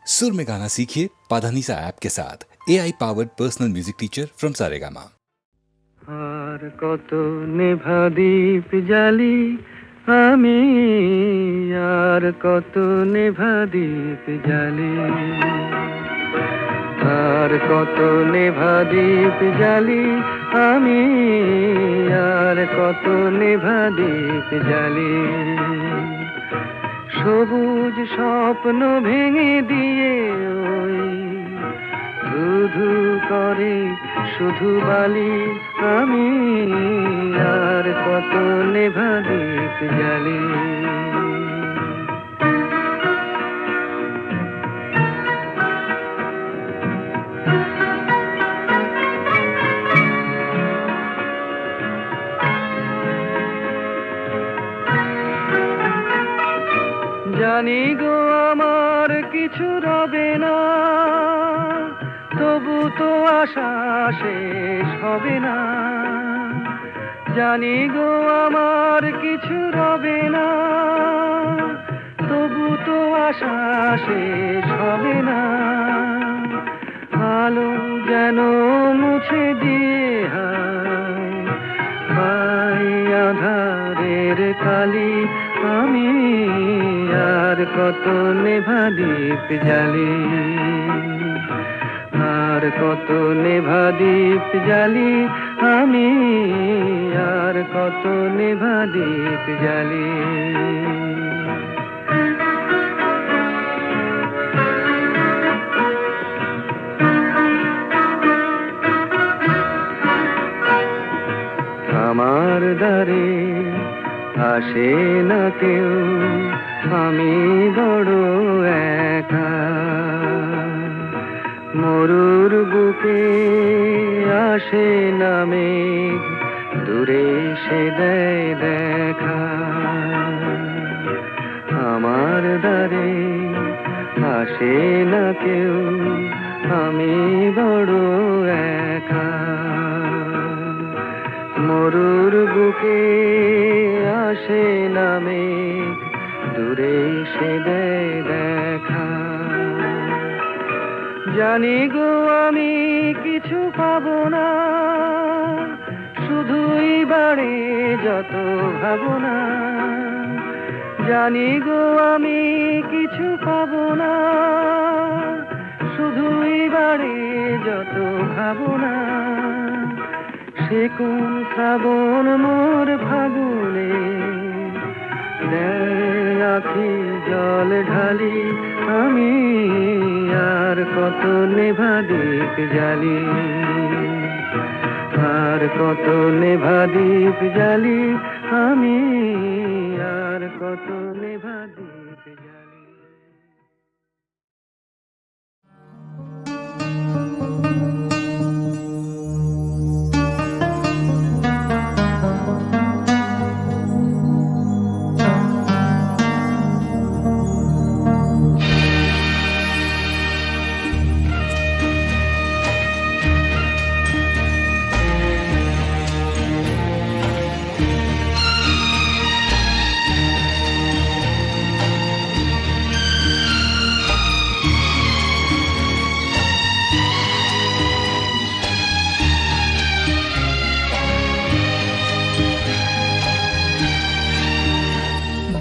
सुर में गाना सीखिए पाधानीसा ऐप के साथ AI powered personal music teacher from Saregama. আর কত নেভা দীপ জ্বালি আমি, আর কত নেভা দীপ জ্বালি, আর কত নেভা দীপ জ্বালি আমি, আর কত নেভা দীপ জ্বালি। সবুজ স্বপ্ন ভেঙে দিয়ে ওই ধুধু করে শুধু বালি আমি, আর কত নেভা দীপ জ্বালি। জানি গো আমার কিছু রবে না, তবু তো আশা শেষ হবে না। জানি গো আমার কিছু রবে না, তবু তো আশা শেষ হবে না। আলো যেন মুছে দিয়ে হায় আধারের কালি আমি, আর কত নেভা দীপ জ্বালি, আর কত নেভা দীপ জ্বালি আমি, আর কত নেভা দীপ জ্বালি। আমার দ্বারে আসে না কেউ, আমি বড় একা। মরুর বুকে আসে না মেঘ, দূরে সে দেয় দেখা। আমার দ্বারে আসে না কেউ, আমি বড় একা। মরুর বুকে আসে না মেঘ, দূরে সে দেয় দেখা। জানি গো আমি কিছু পাবো না, শুধুই বাড়ে যত ভাবনা। জানি গো আমি কিছু পাবো না, শুধুই বাড়ে যত ভাবনা। সে কোন শ্রাবণ মোর ফাগুনে দেয় আখি জল ঢালি আমি, আর কত নেভা দীপ জ্বালি, আর কত নেভা দীপ জ্বালি আমি, আর কত নেভা দীপ জ্বালি।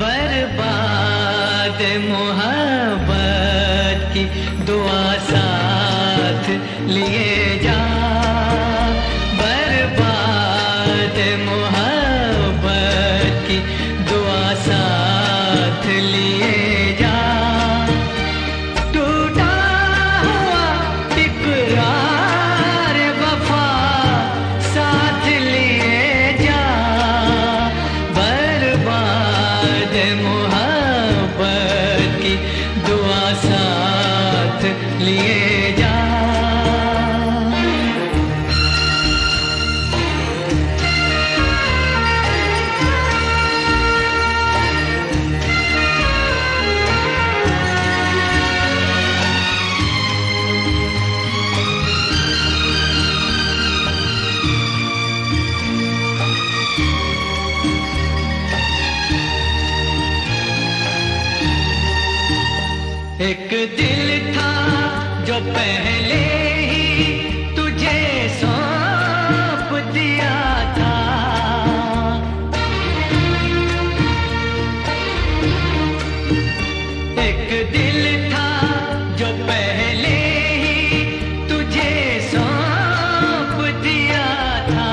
बर्बाद मोहब्बत की दुआ साथ लिए जा, बर्बाद मोहब्बत की दुआ साथ लिए जा। टूटा हुआ इकरार वफा साथ लिए जा, बर्बाद मोहब्बत की दुआ साथ लिए जा। एक दिल दिल था जो पहले ही तुझे सौंप दिया था, एक दिल था जो पहले ही तुझे सौंप दिया था,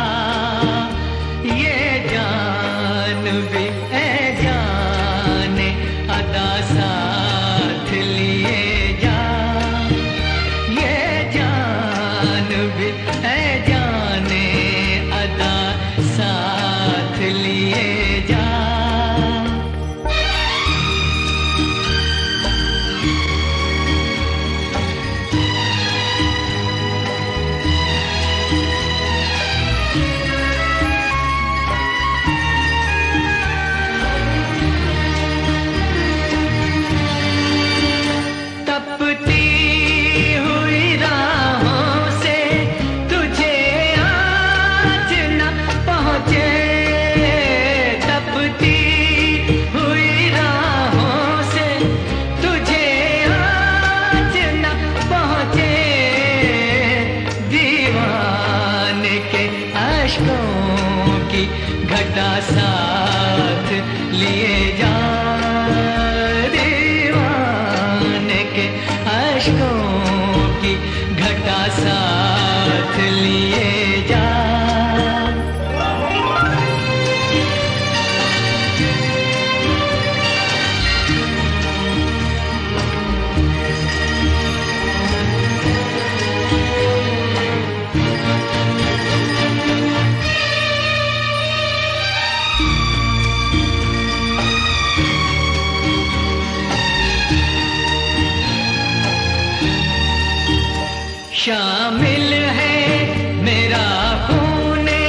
ये जान भी ए जाने अदा साथ लिए जा, ये जान भी ए जाने अदा साथ लिए जा। तपती हुई राहों से तुझे आज न पहुँचे, तपती हुई राहों से तुझे आज न पहुँचे, दीवाने के अश्कों की घटा साथ लिए जा, अश्कों की घटा साथ लिए जा। शामिल है मेरा खूने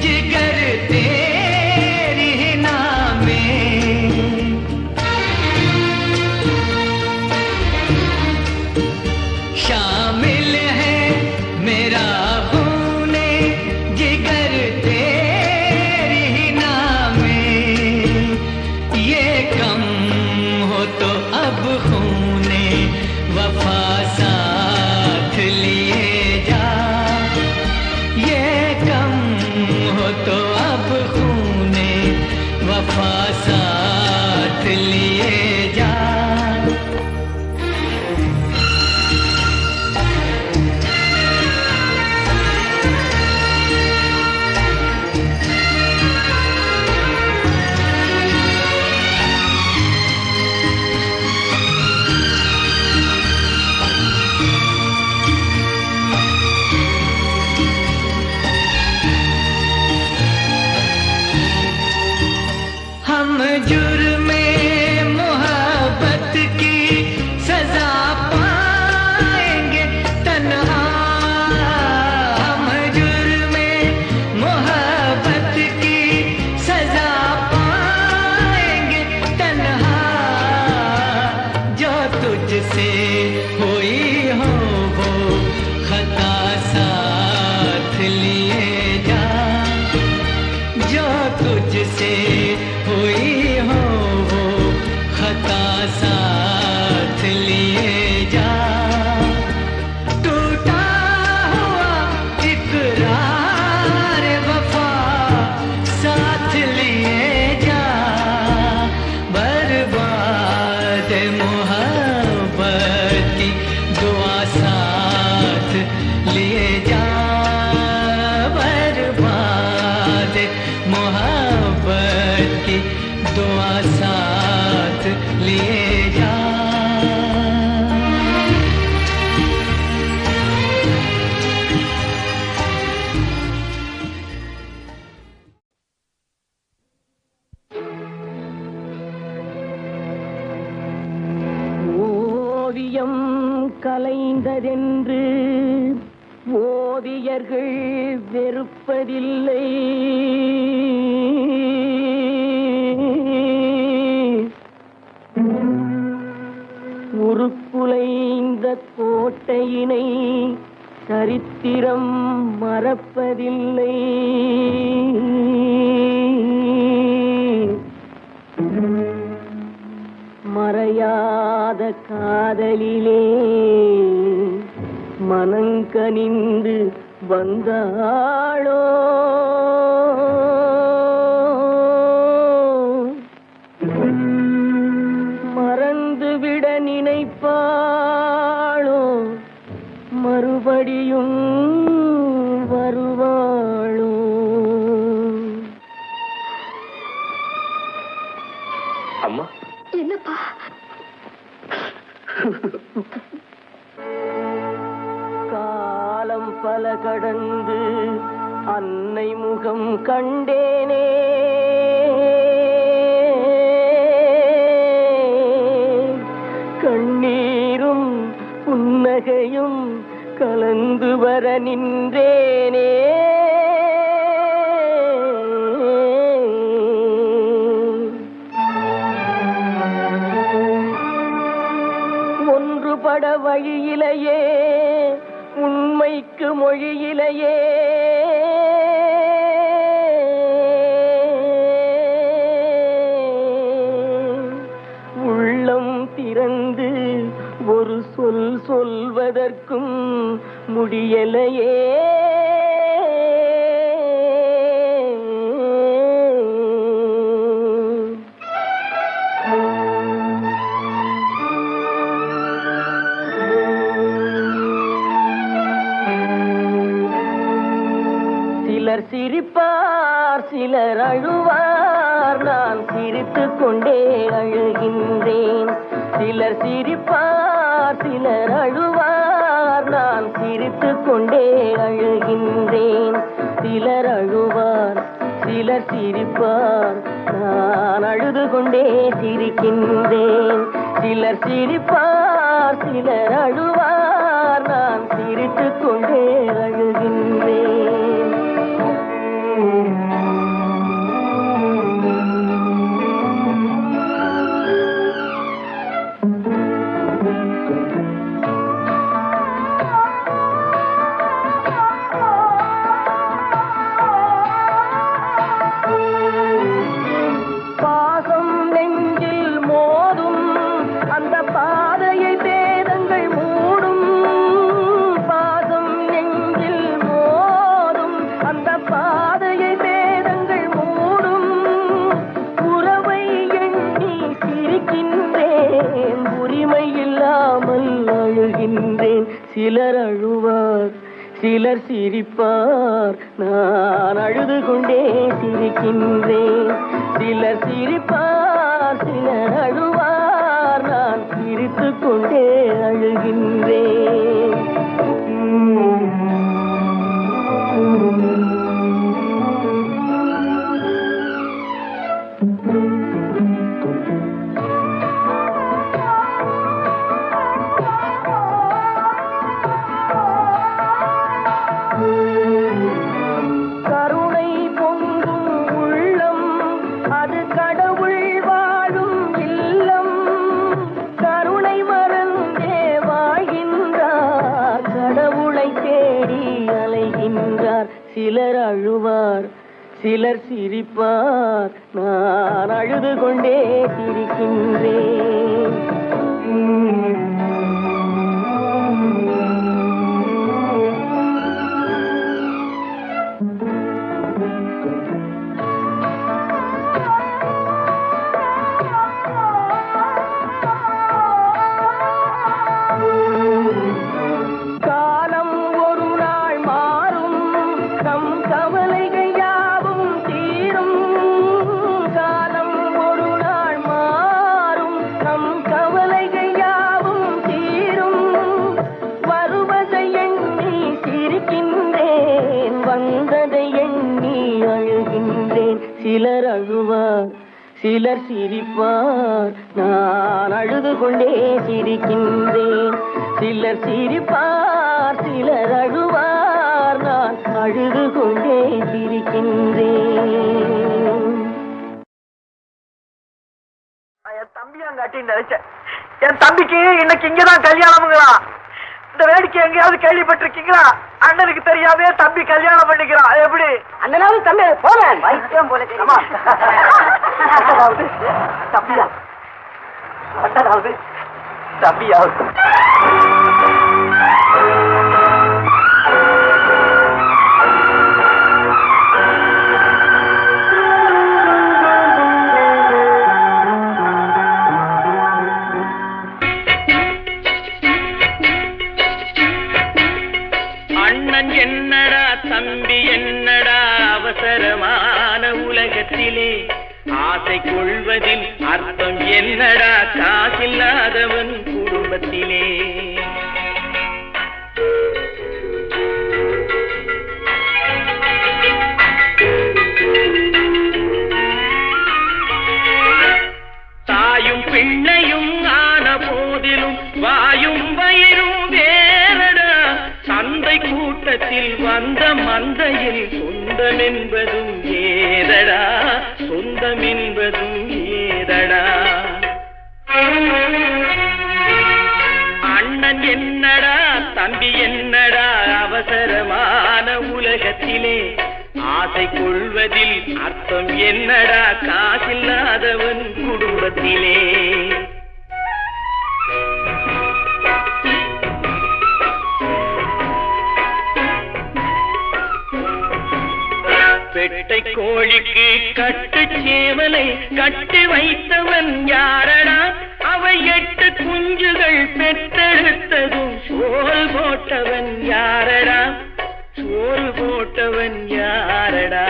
जिगर तेरी नामे, शामिल है मेरा खूने जिगर तेरी नामे, ये कम हो तो अब खूने वफा साथ लिए जा, ये कम हो तो अब खूने वफा साथ लिए जा। हम जुर्मे मोहब्बत की सजा पाएंगे तन्हा, हम जुर्मे मोहब्बत की सजा पाएंगे तन्हा, जो तुझसे हुई हो वो खता साथ लिए जा, जो तुझसे हुई हो वो खता साथ लिए जा। टूटा हुआ इकरार वफा साथ लिए जा, बर्बाद मोहब्बत की दुआ साथ लिए जा, बर्बाद मोहब्बत की दुआ साथ लिए जा। ஓவியம் கலைந்ததென்று ஓவியர்கள் வெறுப்பதில்லை, உருக்குலைந்த கோட்டையினை சரித்திரம் மறப்பதில்லை. மறையாத காதலிலே மனங்கனிந்து வந்தாளோ மறந்துவிட நினைப்பாளோ மறுபடியும் வருவாளோ? அம்மா என்னப்பா? காலம் பல கடந்து அன்னை முகம் கண்டேனே, கண்ணீரும் புன்னகையும் கலந்து வர நின்றேனே. ஒன்றுபட வழியிலேயே உண்மைக்கு மொழியிலேயே உள்ளம் திறந்து ஒரு சொல் சொல்வதற்கும் முடியலையே. சிலர் சிரிப்பார் சிலர் அழுவார், நான் சிரித்துக் கொண்டே அழுகின்றேன். சிலர் சிரிப்பார் சிலர் அழுவார், நான் சிரித்துக் கொண்டே அழுகின்றேன். சிலர் அழுவார் சிலர் சிரிப்பார், நான் அழுது கொண்டே சிரிக்கின்றேன். சிலர் சிரிப்பார் சிலர் அழுவார், நான் சிரித்துக் கொண்டே அழுகின்றேன். பாசம் நெஞ்சில் மோதும் அந்த பாதையை வேதங்கள் மூடும். பாசம் நெஞ்சில் மோதும் அந்த பாதையை வேதங்கள் மூடும். உறவை எண்ணி சிரிக்கின்றேன், உரிமை இல்லாமல் அழுகின்றேன். சிலர் அழுவார் சிலர் சிரிப்பார், நான் அழுது கொண்டே சிரிக்கின்றேன். சிலர் சிரிப்பார் சிலர் அழுவார், நான் சிரித்துக் கொண்டே அழுகின்றேன். கருணை பொங்கும் உள்ளம் அது கடவுள் வாழும் இல்லம். கருணை மறந்தே வாழ்கின்றார், கடவுளை தேடி அலைகின்றார். சிலர் அழுவார் சிலர் சிரிப்பார், நான் அழுது கொண்டே சிரிக்கின்றேன். காலம் ஒரு நாள் மாறும், நம் கவலைகள் யாவும் தீரும். காலம் ஒரு நாள் மாறும், நம் கவலைகள் யாவும் தீரும். வருவதை எண்ணி சிரிக்கின்றேன், வந்ததை எண்ணி அழுகின்றேன். சிலர் அழுவார் சிலர் சிரிப்பார், நான் அழுது கொண்டே சிரிக்கின்றேன். சிலர் சிரிப்பார் சிலர் அழுவார், நான் அழுது கொண்டே சிரிக்கின்றேன். என் தம்பியாங்காட்டின்னு நினைச்சேன். என் தம்பிக்கு இன்னைக்கு இங்கதான் கல்யாணம்ங்களா? இந்த வேடிக்கை எங்கேயாவது கேள்விப்பட்டிருக்கீங்களா? அண்ணனுக்கு தெரியாமே தம்பி கல்யாணம் பண்ணிக்கிறான். எப்படி அண்ணனாவது தம்பி போறேன் வைத்தியம் போல தம்பியா அண்ணனாவது தம்பியாவது. அண்ணன் என்னடா தம்பி என்னடா அவசரமான உலகத்திலே ஆசை கொள்வதில் அர்த்தம் என்னடா காசில்லாதவன் குடும்பத்திலே. தாயும் பிள்ளையும் ஆன போதிலும் வாயும் வயிறும் வேறடா. சந்தை கூட்டத்தில் வந்த மந்தையில் சொந்தம் என்பதும் ஏதடா, சொந்தம் என்பதும் ஏதடா. அண்ணன் என்னடா தம்பி என்னடா அவசரமான உலகத்திலே ஆசை கொள்வதில் அர்த்தம் என்னடா காசில்லாதவன் குடும்பத்திலே. பெட்டை கோழிக்கு கட்டு சேவலை கட்டி வைத்தவன் யாரடா. அவை 8 குஞ்சுகள் பெற்றெடுத்ததும் சோல் போட்டவன் யாரடா, சோல் போட்டவன் யாரடா.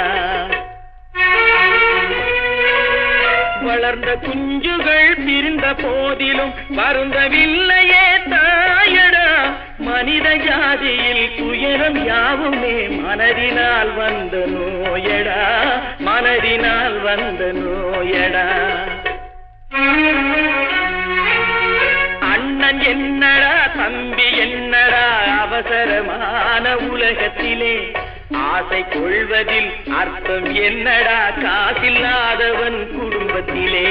வளர்ந்த குஞ்சுகள் பிரிந்த போதிலும் வருந்தவில்லையே தாயடா. மனித ஜாதியில் துயரம் யாவுமே மனதினால் வந்த நோயடா, மனதினால் வந்த நோயடா. அண்ணன் என்னடா தம்பி என்னடா அவசரமான உலகத்திலே ஆசை கொள்வதில் அர்த்தம் என்னடா காசில்லாதவன் குடும்பத்திலே.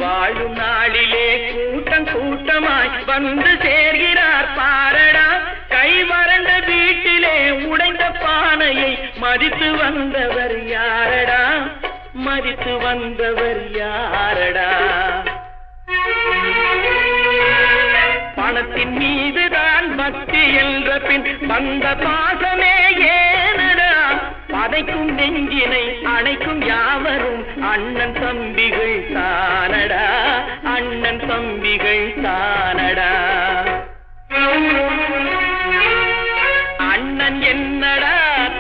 வாழும் நாளிலே கூட்டம் கூட்டமாய் வந்து சேர்கிறார் பாரடா. கை வறண்ட வீட்டிலே உடைந்த பானையை மதித்து வந்தவர் யாரடா, மதித்து வந்தவர் யாரடா. பணத்தின் மீதுதான் பக்தி என்ற பின் வந்த பாசமே ஏனடா. பதைக்கும் நெஞ்சினை அணைக்கும் யாவரும் அண்ணன் தம்பிகள் தானடா, அண்ணன் தம்பிகள் தானடா. அண்ணன் என்னடா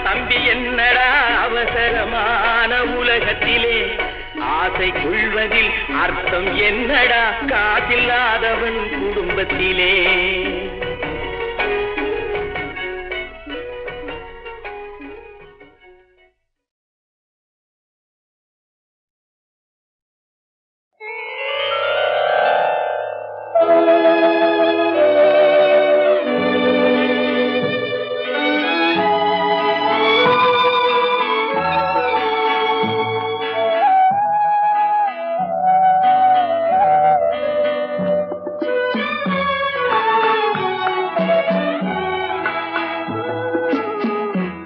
தம்பி என்னடா அவசரமான உலகத்திலே ஆசை கொள்வதில் அர்த்தம் என்னடா காசில்லாதவன் குடும்பத்திலே.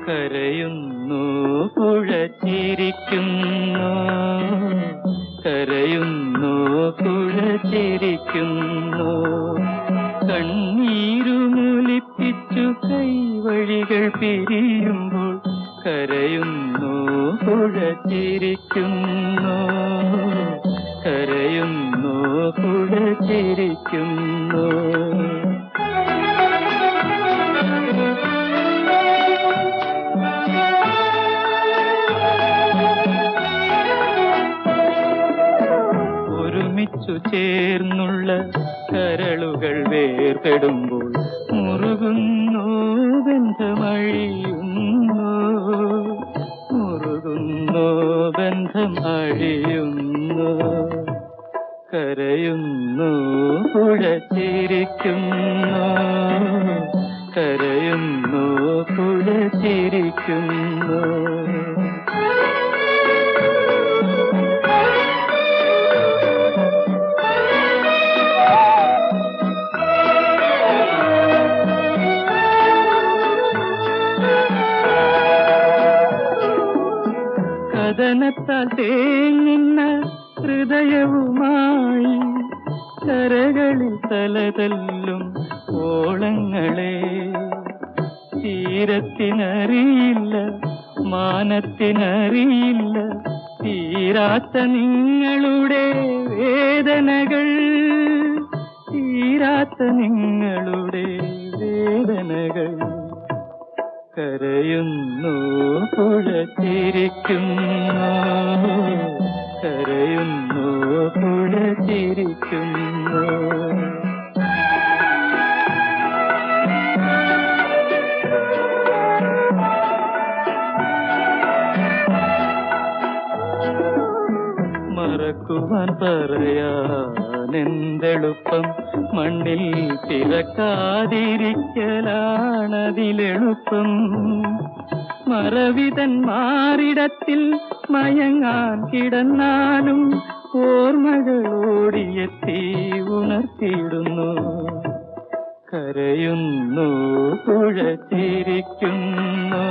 കരയുന്നു പുഴ ചിരിക്കുന്നു, കരയുന്നു പുഴ ചിരിക്കുന്നു. കണ്ണീരുമൊലിപ്പിച്ചു കൈവഴികൾ പിരിയുമ്പോൾ കരയുന്നു പുഴ ചിരിക്കുന്നു, കരയുന്നു പുഴ ചിരിക്കുന്നു. ചേർന്നുള്ള കരളുകൾ വേർപെടുമ്പോൾ മുറുകുന്നു ബന്ധമഴിയുന്നു, മുറുകുന്നു ബന്ധമഴിയുന്നു. കരയുന്നു പുഴ ചിരിക്കുന്നു, കരയുന്നു പുഴ ചിരിക്കുന്നു. മാനത്താൽ തേങ്ങുന്ന ഹൃദയവുമായി കരകളിൽ തലതല്ലും ഓളങ്ങളെ തീരത്തിനറിയില്ല മാനത്തിനറിയില്ല തീരാത്ത നിങ്ങളുടെ വേദനകൾ തീരാത്ത നിങ്ങളുടെ വേദനകൾ കരയുന്നു പുഴ ചിരിക്കുന്നു കരയുന്നു പുഴ ചിരിക്കുന്നു മറക്കുവാൻ പറയാനെന്തെളുപ്പം മണ്ണിൽ പിറക്കാതിരിക്കലാണതിലെളുപ്പം മറവിതൻ മാറിടത്തിൽ മയങ്ങാൻ കിടന്നാലും ഓർമ്മകളോടിയെത്തി ഉണർത്തിയിടുന്നു കരയുന്നു പുഴ ചിരിക്കുന്നു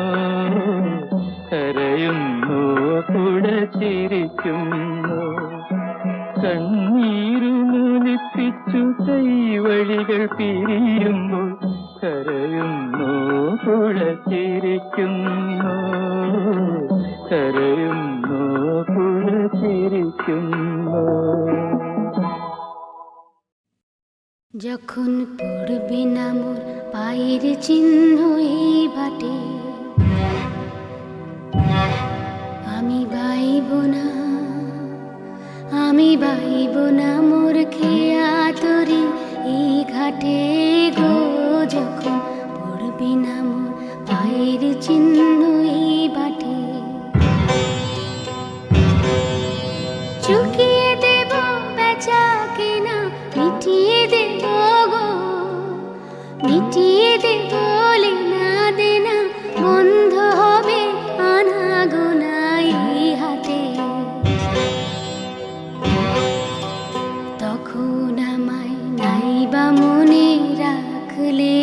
കരയുന്നു പുഴ ചിരിക്കുന്നു കണ്ണീരുമൊലിപ്പിച്ചു കൈവഴികൾ പിരിയുമ്പോൾ കരയുന്നു പുഴ ചിരിക്കുന്നു കരയുന്നു പുഴ ചിരിക്കുന്നു যখন পড়বে না মোর পায়ের চিহ্ন এই বাটে আমি বাইব না মোর খেয়া তরি এই ঘাটে গো যখন পড়বে না মোর পায়ের চিহ্ন এই বাটে চুকিয়ে দেব বেচা কেনা মিটিয়ে দেব গো মিটিয়ে দেব লেনা দেনা বন্ধ হবে আনাগোনা এই হাটে তখন আমায় নাইবা মনে রাখলে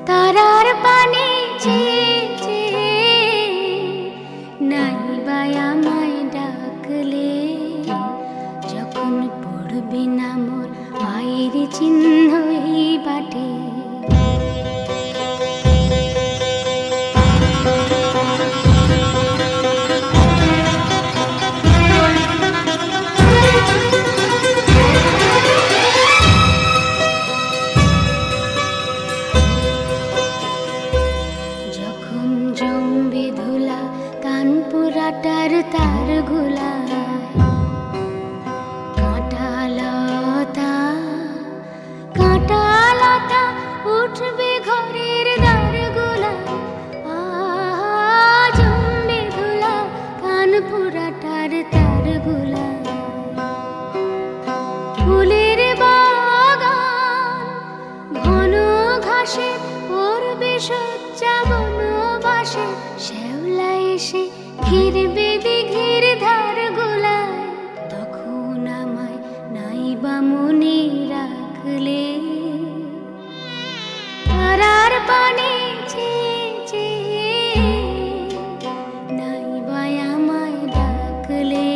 তারার পানে চেয়ে নাইবা আমায় ডাকলে যখন পড়বে না মোর পায়ের চিহ্ন এই বাটে যখন জমবে ধুলা কানপুরাটার তার ঘোলা কাঁটালতা উঠবে ঘরের দ্বার গোলা জমবে ধুলা কানপুরাটার তার গোলা ফুলের বাগান ঘন ঘাসে পড়বে সজ্জা বনবাসে শ্যাওলা এসে ঘিরবে দিঘির ধার গোলায় তখন আমায় নাইবা মনে রাখলে তারার পানে চেয়ে নাইবা আমায় ডাকলে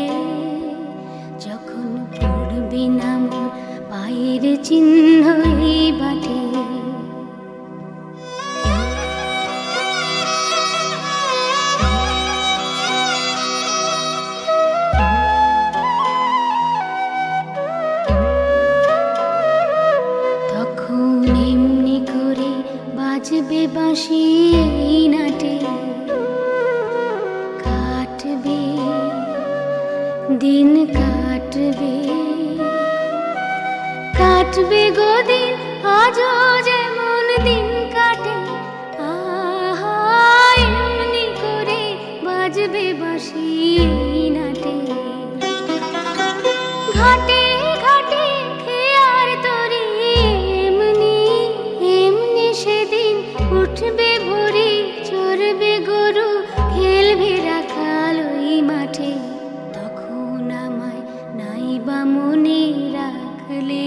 যখন পড়বে না মোর পায়ের চিহ্ন এই বাটে তখন এমনি করে বাজবে বাঁশি এই নাটে কাটবে দিন কাটবে গো দিন আজও যেমন দিন কাটে এমনি করে বাজবে বাঁশি এই নাটে ঘাটে ঘাটে খেয়ার তরি এমনি সেদিন উঠবে ভোরে চড়বে গরু খেলবে রাখাল ওই মাঠে তখন আমায় নাইবা মনে রাখলে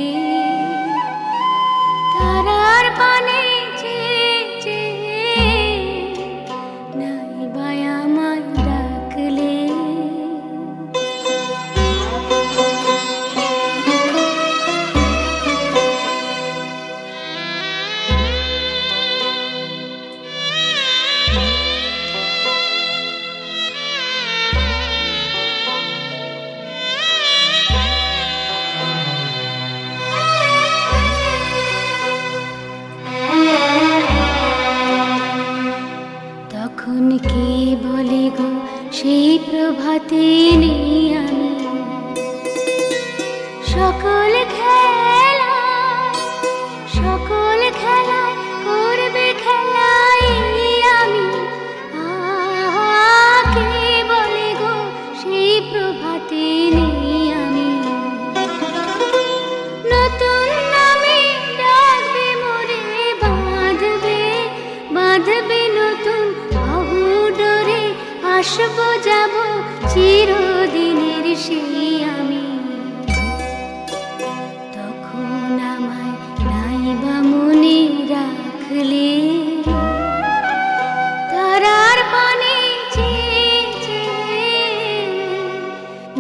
সেই আমি, তখন আমায় নাইবা মনে রাখলে, তারার পানে চেয়ে চেয়ে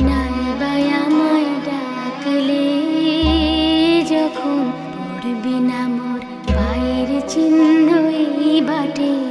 নাইবা আমায় ডাকলে, যখন পড়বে না মোর পায়ের চিহ্ন এই বাটে।